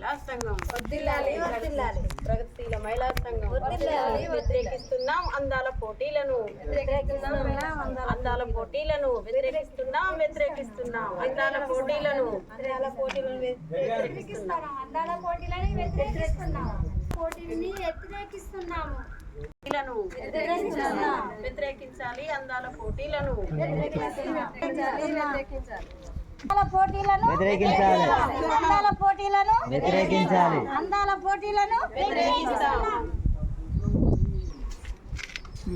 మహిళా సంఘం వర్ధిల్లాలి వర్ధిల్లాలి. ప్రగతిశీల మహిళా సంఘం వ్యతిరేకిస్తున్నాం అందాల పోటీలను అందాల పోటీలను వ్యతిరేకిస్తున్నాం అందాల పోటీలను వ్యతిరేకించాలి అందాల పోటీలను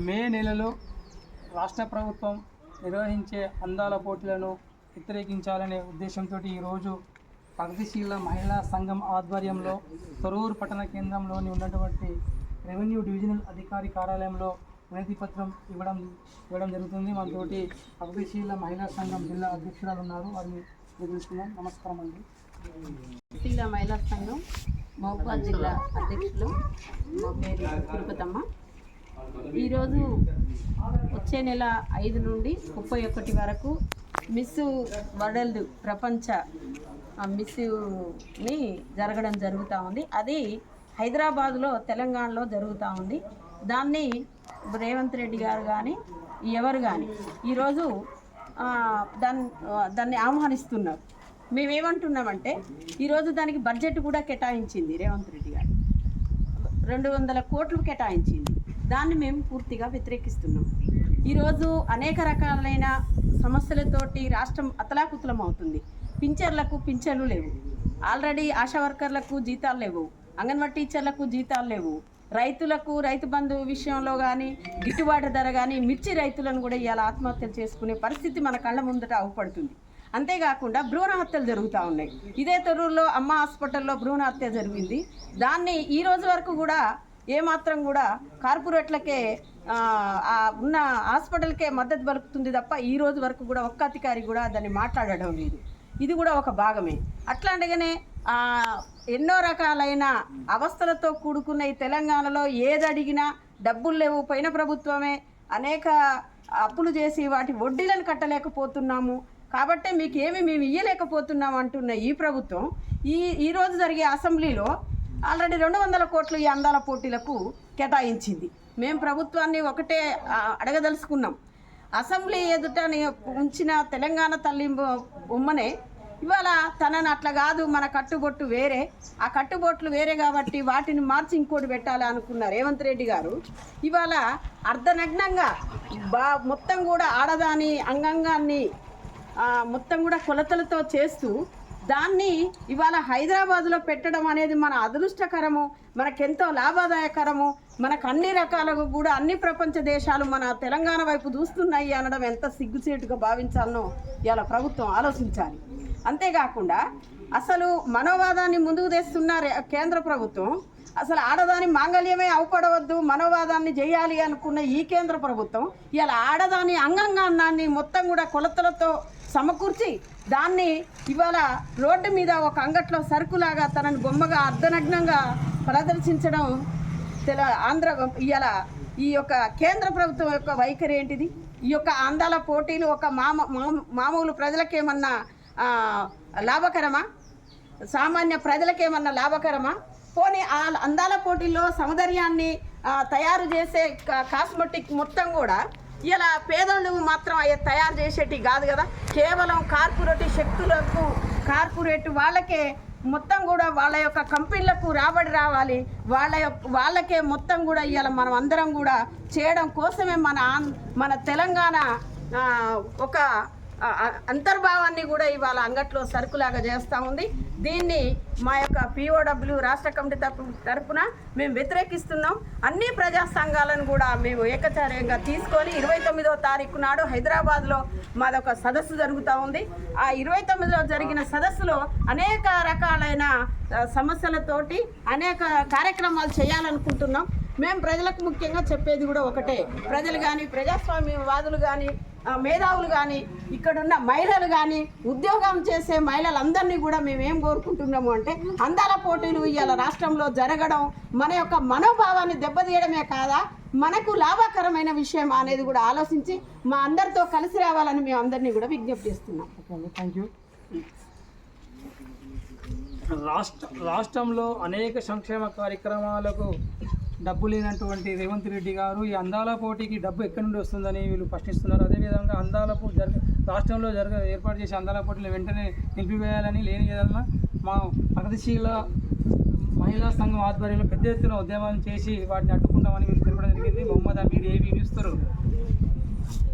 మే నెలలో రాష్ట్ర ప్రభుత్వం నిర్వహించే అందాల పోటీలను వ్యతిరేకించాలనే ఉద్దేశంతో ఈరోజు ప్రగతిశీల మహిళా సంఘం ఆధ్వర్యంలో తొర్రూరు పట్టణ కేంద్రంలోని ఉన్నటువంటి రెవెన్యూ డివిజనల్ అధికారి కార్యాలయంలో వినతి పత్రం ఇవ్వడం జరుగుతుంది. మనతోటి ప్రగతిశీల మహిళా సంఘం జిల్లా అధ్యక్షురాలు ఉన్నారు, వారిని తెలుసుకుందాం. నమస్కారం అండి. ప్రగతిశీల మహిళా సంఘం మహబూబాబాద్ జిల్లా అధ్యక్షులు మా పేరు తిరుపతమ్మ. ఈరోజు వచ్చే నెల 5 నుండి 31 వరకు మిస్ వరల్డ్ ప్రపంచ మిస్ని జరగడం జరుగుతూ ఉంది. అది హైదరాబాదులో తెలంగాణలో జరుగుతూ ఉంది. దాన్ని రేవంత్ రెడ్డి గారు కానీ ఎవరు కానీ ఈరోజు దాన్ని ఆహ్వానిస్తున్నారు. మేమేమంటున్నామంటే ఈరోజు దానికి బడ్జెట్ కూడా కేటాయించింది రేవంత్ రెడ్డి గారు, 200 కోట్లు కేటాయించింది. దాన్ని మేము పూర్తిగా వ్యతిరేకిస్తున్నాం. ఈరోజు అనేక రకాలైన సమస్యలతోటి రాష్ట్రం అతలాకుతలం అవుతుంది. పింఛన్లకు పింఛన్లు లేవు, ఆల్రెడీ ఆశా వర్కర్లకు జీతాలు లేవు, అంగన్వాడీ టీచర్లకు జీతాలు లేవు, రైతులకు రైతు బంధు విషయంలో కానీ గిట్టుబాటు ధర కానీ మిర్చి రైతులను కూడా ఇవాళ ఆత్మహత్యలు చేసుకునే పరిస్థితి మన కళ్ళ ముందట అవుపడుతుంది. అంతేకాకుండా భ్రూణ హత్యలు జరుగుతూ ఉన్నాయి. ఇదే తొర్రూరులో అమ్మ హాస్పిటల్లో భ్రూణ హత్య జరిగింది. దాన్ని ఈ రోజు వరకు కూడా ఏమాత్రం కూడా కార్పొరేట్లకే ఉన్న హాస్పిటల్కే మద్దతు పలుకుతుంది తప్ప ఈ రోజు వరకు కూడా ఒక్క అధికారి కూడా దాన్ని మాట్లాడడం లేదు. ఇది కూడా ఒక భాగమే. అట్లాంటిగానే ఎన్నో రకాలైన అవస్థలతో కూడుకున్న ఈ తెలంగాణలో ఏది అడిగినా డబ్బులు లేవు, పోయిన ప్రభుత్వమే అనేక అప్పులు చేసి వాటి వడ్డీలను కట్టలేకపోతున్నాము కాబట్టి మీకు మేము ఇయ్యలేకపోతున్నాము అంటున్న ఈ ప్రభుత్వం ఈరోజు జరిగే అసెంబ్లీలో ఆల్రెడీ 200 కోట్లు ఈ అందాల పోటీలకు కేటాయించింది. మేము ప్రభుత్వాన్ని ఒకటే అడగదలుచుకున్నాం. అసెంబ్లీ ఎదుట ఉంచిన తెలంగాణ తల్లి బొమ్మనే ఇవాళ తనని అట్లా కాదు, మన కట్టుబొట్టు వేరే, ఆ కట్టుబొట్లు వేరే కాబట్టి వాటిని మార్చి ఇంకోటి పెట్టాలి అనుకున్న రేవంత్ రెడ్డి గారు ఇవాళ అర్ధనగ్నంగా మొత్తం కూడా ఆడదాని అంగాంగాన్ని మొత్తం కూడా కొలతలతో చేస్తూ దాన్ని ఇవాళ హైదరాబాదులో పెట్టడం అనేది మన అదృష్టకరము, మనకెంతో లాభదాయకరము. మనకు అన్ని రకాలుగా కూడా అన్ని ప్రపంచ దేశాలు మన తెలంగాణ వైపు చూస్తున్నాయి అనడం ఎంత సిగ్గుచేటుగా భావించాలనో ఇవాళ ప్రభుత్వం ఆలోచించాలి. అంతేకాకుండా అసలు మనోవాదాన్ని ముందుకు తెస్తున్న కేంద్ర ప్రభుత్వం అసలు ఆడదాని మాంగళ్యమే అవపడవద్దు, మనోవాదాన్ని చేయాలి అనుకున్న ఈ కేంద్ర ప్రభుత్వం ఇవాళ ఆడదాని అంగాంగాన్ని మొత్తం కూడా కొలతలతో సమకూర్చి దాన్ని ఇవాళ రోడ్డు మీద ఒక అంగట్లో సరుకులాగా తనని బొమ్మగా అర్ధనగ్నంగా ప్రదర్శించడం ఆంధ్ర ఇవాళ ఈ యొక్క కేంద్ర ప్రభుత్వం యొక్క వైఖరి ఏంటిది? ఈ యొక్క అందాల పోటీలు ఒక మామూలు ప్రజలకేమన్నా లాభకరమా? సామాన్య ప్రజలకేమన్నా లాభకరమా? పోనీ ఆ అందాల పోటీల్లో సౌందర్యాన్ని తయారు చేసే కాస్మెటిక్ మొత్తం కూడా ఇలా పేదలు మాత్రం తయారు చేసేటి కాదు కదా, కేవలం కార్పొరేట్ శక్తులకు కార్పొరేట్ వాళ్ళకే మొత్తం కూడా వాళ్ళ యొక్క కంపెనీలకు రాబడి రావాలి, వాళ్ళకే మొత్తం కూడా ఇవాళ మనం అందరం కూడా చేయడం కోసమే మన తెలంగాణ ఒక అంతర్భావాన్ని కూడా ఇవాళ అంగట్లో సరుకులాగా చేస్తూ ఉంది. దీన్ని మా యొక్క POW రాష్ట్ర కమిటీ తరఫున మేము వ్యతిరేకిస్తున్నాం. అన్ని ప్రజా సంఘాలను కూడా మేము ఏకచార్యంగా తీసుకొని 29వ తారీఖు నాడు హైదరాబాద్లో మాదొక సదస్సు జరుగుతూ ఉంది. ఆ 29లో జరిగిన సదస్సులో అనేక రకాలైన సమస్యలతోటి అనేక కార్యక్రమాలు చేయాలనుకుంటున్నాం. మేము ప్రజలకు ముఖ్యంగా చెప్పేది కూడా ఒకటే, ప్రజలు కానీ ప్రజాస్వామ్యవాదులు కానీ మేధావులు కానీ ఇక్కడున్న మహిళలు కానీ ఉద్యోగం చేసే మహిళలందరినీ కూడా మేమేం కోరుకుంటున్నాము అంటే అందాల పోటీలు ఇవాళ రాష్ట్రంలో జరగడం మన యొక్క మనోభావాన్ని దెబ్బతీయడమే కాదా, మనకు లాభకరమైన విషయం అనేది కూడా ఆలోచించి మా అందరితో కలిసి రావాలని మేము అందరినీ కూడా విజ్ఞప్తి చేస్తున్నాం. Thank you. రాష్ట్రంలో అనేక సంక్షేమ కార్యక్రమాలకు డబ్బు లేనటువంటి రేవంత్ రెడ్డి గారు ఈ అందాల పోటీకి డబ్బు ఎక్కడి నుండి వస్తుందని వీళ్ళు ప్రశ్నిస్తున్నారు. అదేవిధంగా రాష్ట్రంలో ఏర్పాటు చేసే అందాల పోటీలు వెంటనే నిలిపివేయాలని, లేని ఏదన్నా మా ప్రగతిశీల మహిళా సంఘం ఆధ్వర్యంలో పెద్ద ఎత్తున ఉద్యమం చేసి వాటిని అడ్డుకుంటామని వీళ్ళు తెలపడం జరిగింది. Mohammed Amir AB news.